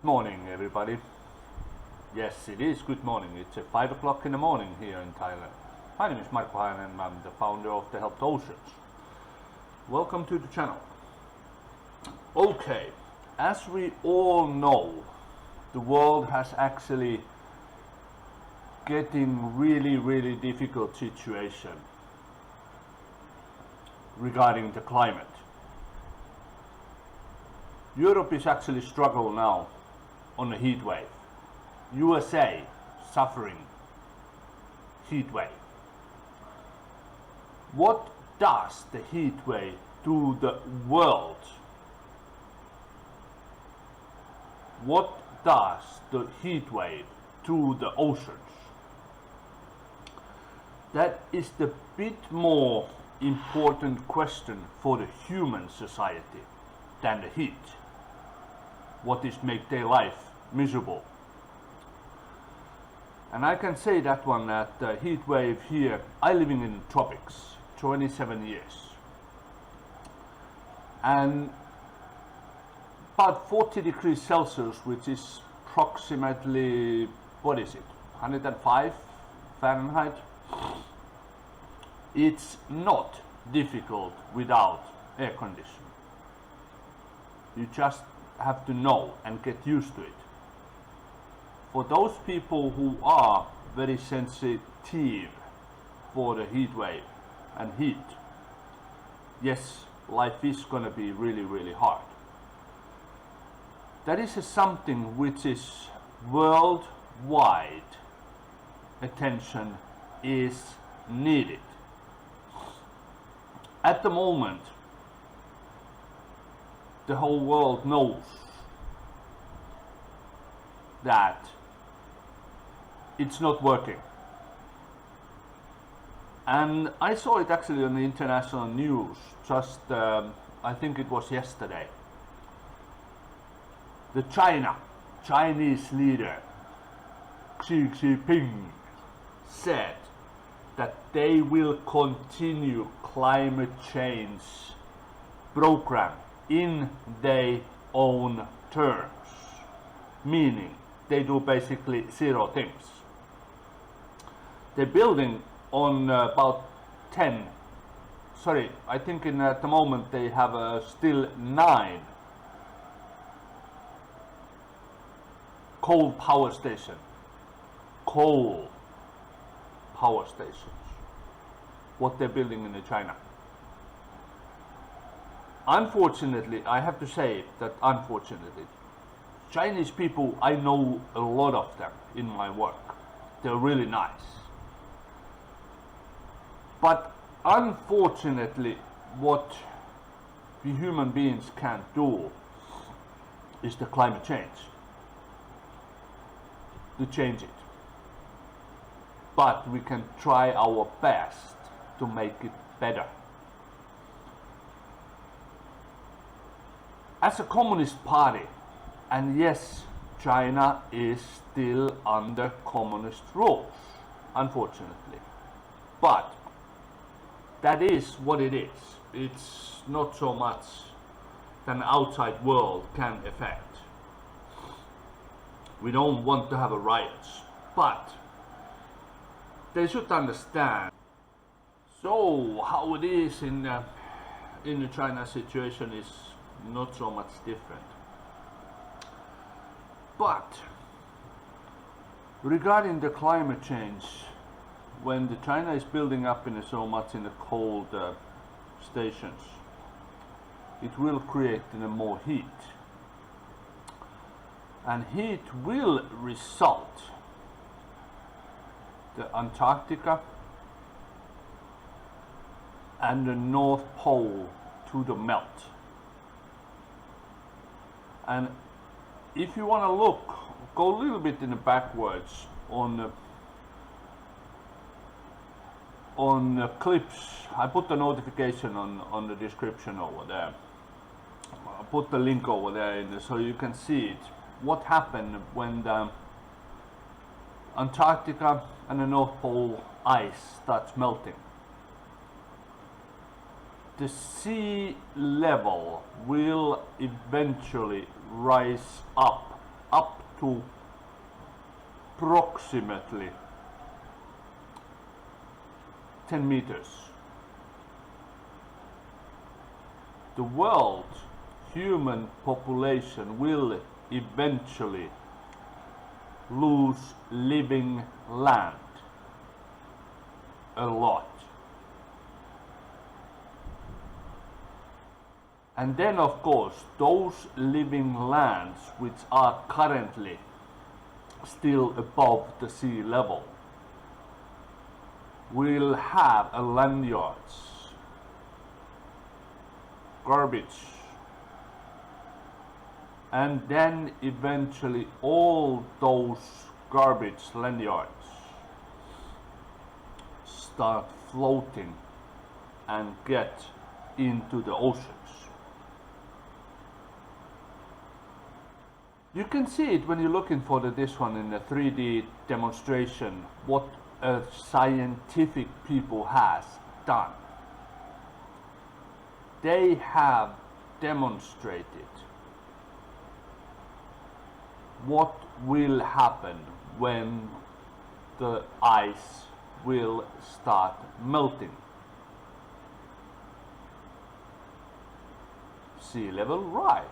Morning, everybody. Yes, it is good morning. It's 5 o'clock in the morning here in Thailand. My name is Marko Hainen and I'm the founder of the Helped Oceans. Welcome to the channel. Okay, as we all know, the world has actually getting really difficult situation regarding the climate. Europe is actually struggling now on a heat wave. USA suffering heat wave. What does the heat wave do the world? What does the heat wave do the oceans? That is the bit more important question for the human society than the heat. What is make their life miserable? And I can say that one, that the heat wave here, I living in the tropics 27 years, and about 40 degrees Celsius, which is approximately, what is it, 105 Fahrenheit. It's not difficult without air conditioning. You just have to know and get used to it. For those people who are very sensitive for the heat wave and heat, yes, life is gonna be really hard. That is something which is worldwide attention is needed. At the moment, the whole world knows that it's not working. And I saw it actually on the international news just, I think it was yesterday. The Chinese leader, Xi Jinping, said that they will continue climate change program in their own terms, meaning they do basically zero things. They're building on about 10, sorry, I think at the moment they have still 9 coal power stations. What they're building in China. Unfortunately, I have to say that unfortunately, Chinese people, I know a lot of them in my work. They're really nice. But unfortunately, what we human beings can't do is the climate change. To change it. But we can try our best to make it better. As a communist party, and yes, China is still under communist rules, unfortunately. But that is what it is. It's not so much than outside world can affect. We don't want to have a riots, but they should understand. So how it is in the China situation is not so much different. But regarding the climate change, when the China is building up in so much in the cold stations, it will create more heat, and heat will result the Antarctica and the North Pole to the melt. And if you want to look, go a little bit in the backwards on the clips. I put the notification on the description over there. I'll put the link over there so you can see it. What happened when the Antarctica and the North Pole ice starts melting? the sea level will eventually rise up up to approximately 10 meters. The world human population will eventually lose living land a lot. And then of course those living lands which are currently still above the sea level will have a lanyards, garbage, and then eventually all those garbage lanyards start floating and get into the oceans. You can see it when you're looking for this one in a 3D demonstration, what a scientific people has done. They have demonstrated what will happen when the ice will start melting. Sea level rise.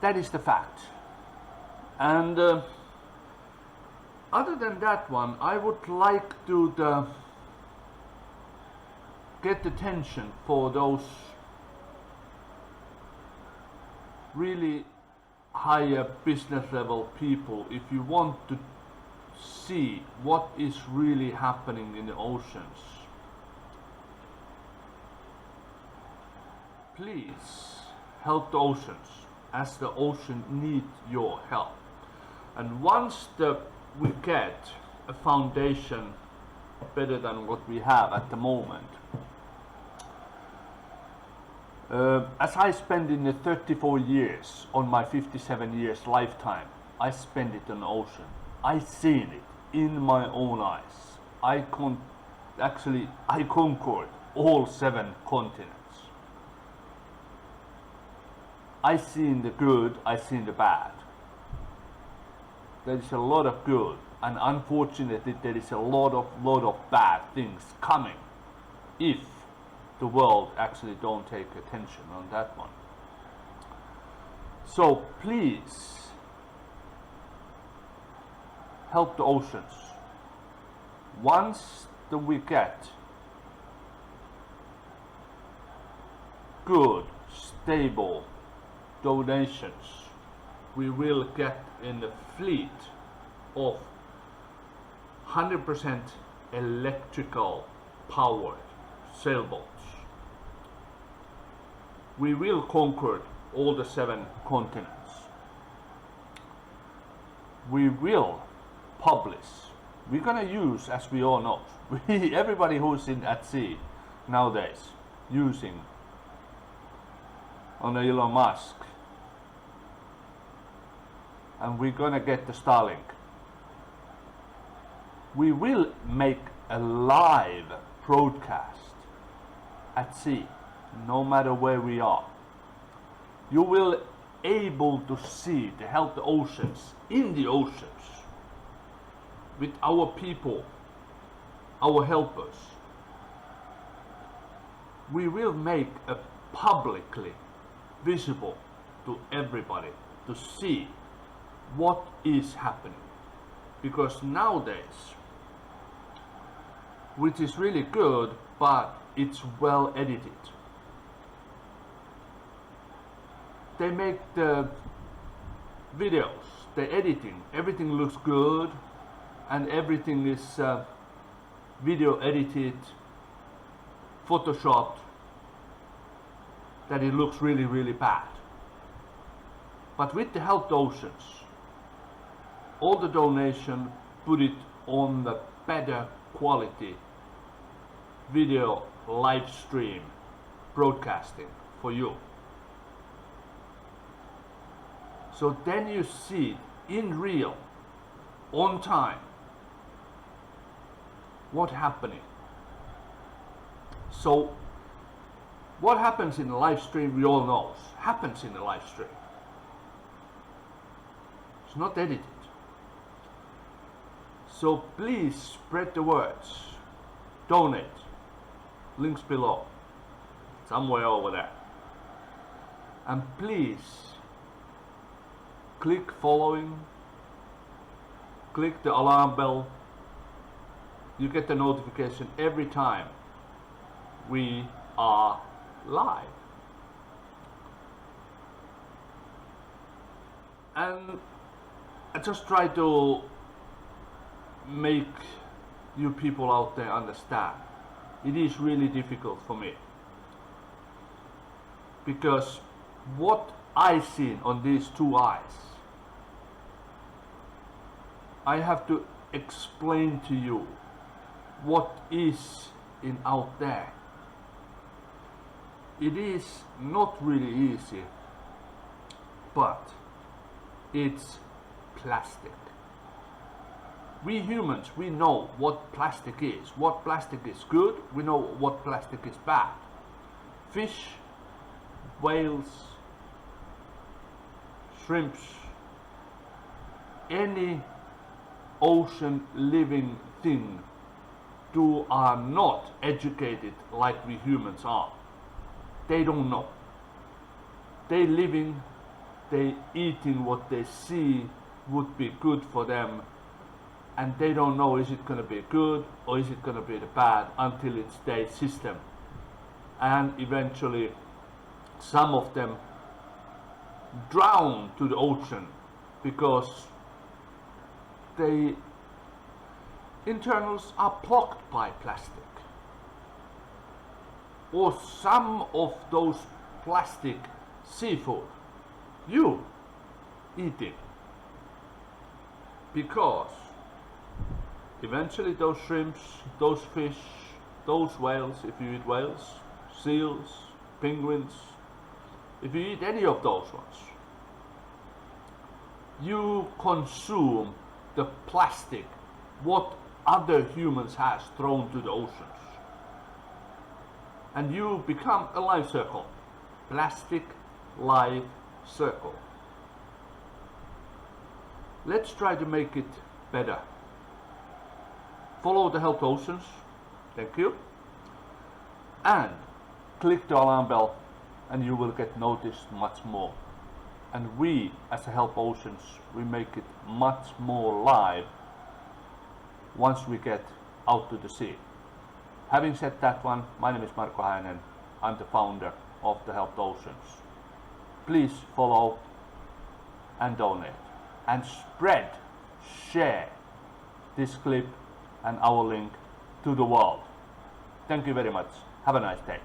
That is the fact. And other than that one, I would like to get attention for those really higher business level people. If you want to see what is really happening in the oceans, please help the oceans, as the ocean needs your help. And once we get a foundation better than what we have at the moment, as I spend in the 34 years on my 57 years lifetime, I spend it on the ocean. I seen it in my own eyes. I conquered all 7 continents. I seen the good, I seen the bad. There is a lot of good, and unfortunately there is a lot of bad things coming if the world actually don't take attention on that one. So please help the oceans. Once we get good, stable donations, we will get in the fleet of 100% electrical powered sailboats. We will conquer all the 7 continents. We will publish. We're gonna use, as we all know, everybody who's at sea nowadays using on Elon Musk, and we're gonna get the Starlink. We will make a live broadcast at sea, no matter where we are. You will able to see to help the oceans, in the oceans, with our people, our helpers. We will make a publicly visible to everybody to see what is happening. Because nowadays, which is really good, but it's well edited. They make the videos, the editing, everything looks good, and everything is video edited, photoshopped, that it looks really bad. But with the Help the Oceans, all the donation put it on the better quality video live stream broadcasting for you. So then you see in real, on time, what's happening. So What happens in the live stream, we all know, happens in the live stream. It's not edited. So please spread the words. Donate. Links below. Somewhere over there. And please click following. Click the alarm bell. You get the notification every time we are live. And I just try to make you people out there understand. It is really difficult for me, because what I see on these two eyes, I have to explain to you what is in out there. It is not really easy, but it's plastic. We humans, we know what plastic is. What plastic is good, we know what plastic is bad. Fish, whales, shrimps, any ocean living thing are not educated like we humans are. They don't know. They living, they eating what they see would be good for them, and they don't know is it going to be good or is it going to be the bad until it's their system. And eventually some of them drown to the ocean because their internals are blocked by plastic. Or some of those plastic seafood you eating, because eventually those shrimps, those fish, those whales, if you eat whales, seals, penguins, if you eat any of those ones, you consume the plastic what other humans has thrown to the oceans. And you become a life circle. Plastic life circle. Let's try to make it better. Follow the Help Oceans. Thank you. And click the alarm bell and you will get noticed much more. And we as a Help Oceans, we make it much more live once we get out to the sea. Having said that one, my name is Marko Häinen. I'm the founder of the Help Oceans. Please follow and donate and spread, share this clip and our link to the world. Thank you very much. Have a nice day.